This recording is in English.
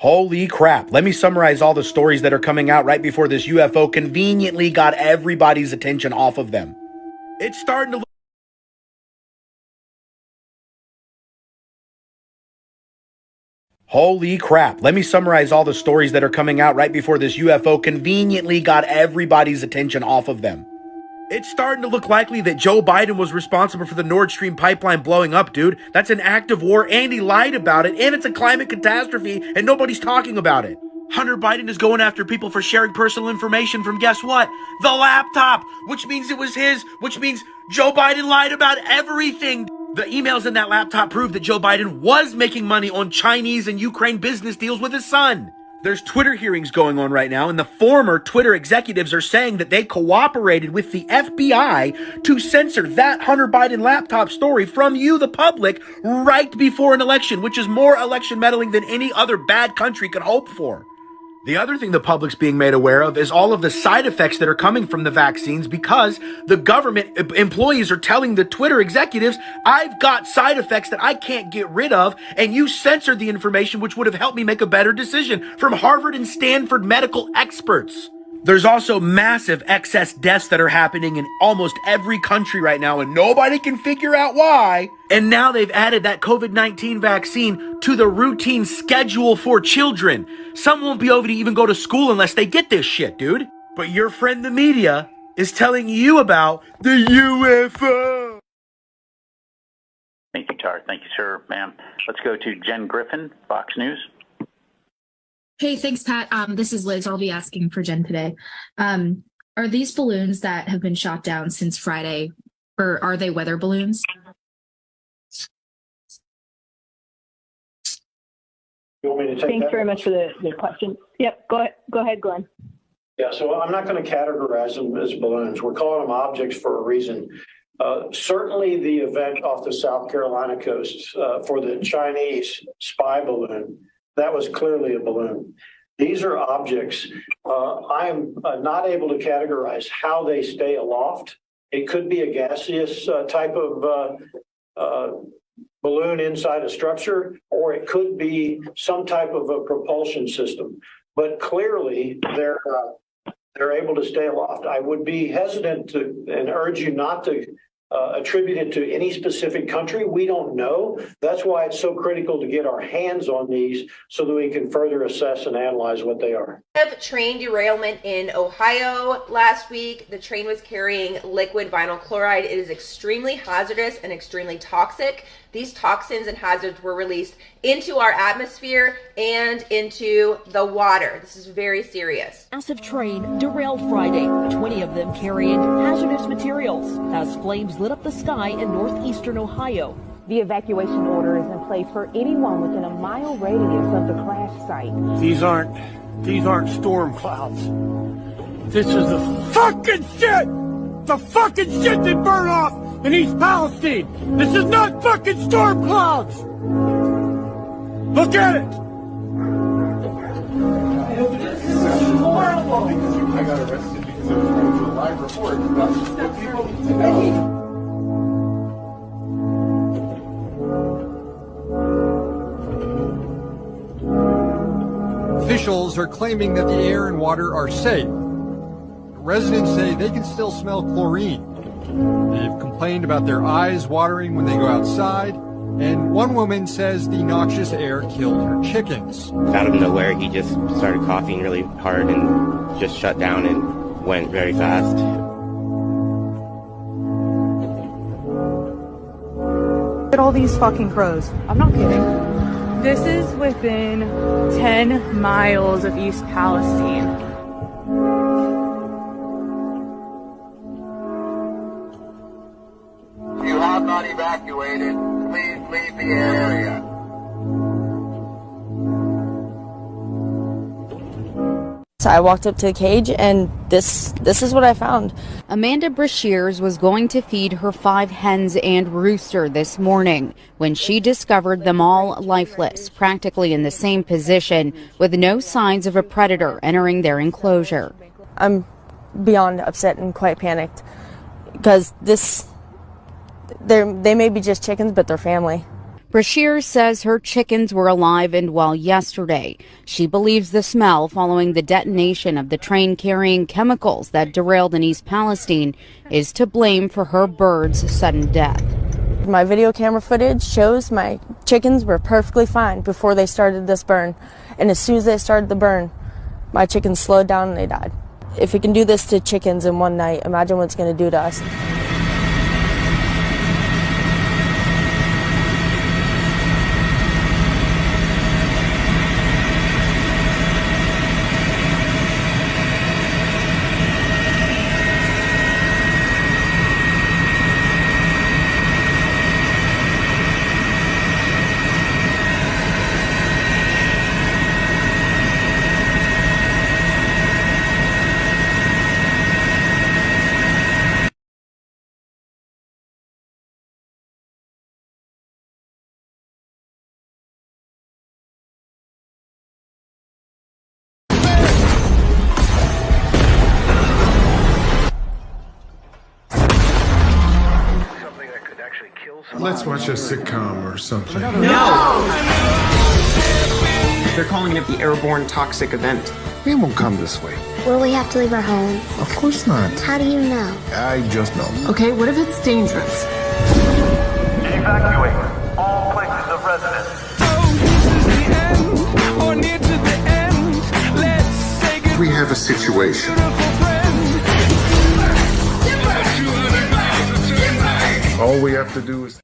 Holy crap. Let me summarize all the stories that are coming out right before this UFO conveniently got everybody's attention off of them. It's starting to look. Holy crap. Let me summarize all the stories that are coming out right before this UFO conveniently got everybody's attention off of them. It's starting to look likely that Joe Biden was responsible for the Nord Stream pipeline blowing up, dude. That's an act of war, and he lied about it, and it's a climate catastrophe, and nobody's talking about it. Hunter Biden is going after people for sharing personal information from, guess what? The laptop, which means it was his, which means Joe Biden lied about everything. The emails in that laptop prove that Joe Biden was making money on Chinese and Ukraine business deals with his son. There's Twitter hearings going on right now, and the former Twitter executives are saying that they cooperated with the FBI to censor that Hunter Biden laptop story from you, the public, right before an election, which is more election meddling than any other bad country could hope for. The other thing the public's being made aware of is all of the side effects that are coming from the vaccines because the government employees are telling the Twitter executives, I've got side effects that I can't get rid of, and you censored the information which would have helped me make a better decision, from Harvard and Stanford medical experts. There's also massive excess deaths that are happening in almost every country right now, and nobody can figure out why. And now they've added that COVID-19 vaccine to the routine schedule for children. Some won't be able to even go to school unless they get this shit, dude. But your friend the media is telling you about the UFO. Thank you, Tar. Thank you, sir, ma'am. Let's go to Jen Griffin, Fox News. Hey, thanks, Pat. This is Liz. I'll be asking for Jen today. Are these balloons that have been shot down since Friday, or are they weather balloons? You want me to take Thanks that? very much for the question. Yep, go ahead, Glenn. Yeah, so I'm not going to categorize them as balloons. We're calling them objects for a reason. Certainly the event off the South Carolina coast for the Chinese spy balloon, that was clearly a balloon. These are objects. I am not able to categorize how they stay aloft. It could be a gaseous type of balloon inside a structure, or it could be some type of a propulsion system. But clearly, they're able to stay aloft. I would be hesitant to and urge you not to attribute it to any specific country. We don't know. That's why it's so critical to get our hands on these so that we can further assess and analyze what they are. Train derailment in Ohio last week. The train was carrying liquid vinyl chloride. It is extremely hazardous and extremely toxic. These toxins and hazards were released into our atmosphere and into the water. This is very serious. Massive train derailed Friday, 20 of them carrying hazardous materials as flames lit up the sky in northeastern Ohio. The evacuation order is in place for anyone within a mile radius of the crash site. These aren't storm clouds. This is the fucking shit! The fucking shit that burned off in East Palestine! This is not fucking storm clouds! Look at it! This is horrible! I got arrested because I was trying to do a live report about what people need to know. Officials are claiming that the air and water are safe. Residents say they can still smell chlorine. They've complained about their eyes watering when they go outside, and one woman says the noxious air killed her chickens. Out of nowhere, he just started coughing really hard and just shut down and went very fast. Look at all these fucking crows. I'm not kidding. This is within 10 miles of East Palestine. If you have not evacuated, please leave the area. So I walked up to the cage, and this is what I found. Amanda Brashears was going to feed her 5 hens and rooster this morning when she discovered them all lifeless, practically in the same position, with no signs of a predator entering their enclosure. I'm beyond upset and quite panicked because they may be just chickens, but they're family. Brashear says her chickens were alive and well yesterday. She believes the smell following the detonation of the train carrying chemicals that derailed in East Palestine is to blame for her birds' sudden death. My video camera footage shows my chickens were perfectly fine before they started this burn. And as soon as they started the burn, my chickens slowed down and they died. If it can do this to chickens in one night, imagine what it's going to do to us. Let's watch a sitcom or something. No! They're calling it the airborne toxic event. It won't come this way. Will we have to leave our home? Of course not. How do you know? I just know. Okay, what if it's dangerous? Evacuate all places of residence. We have a situation. All we have to do is...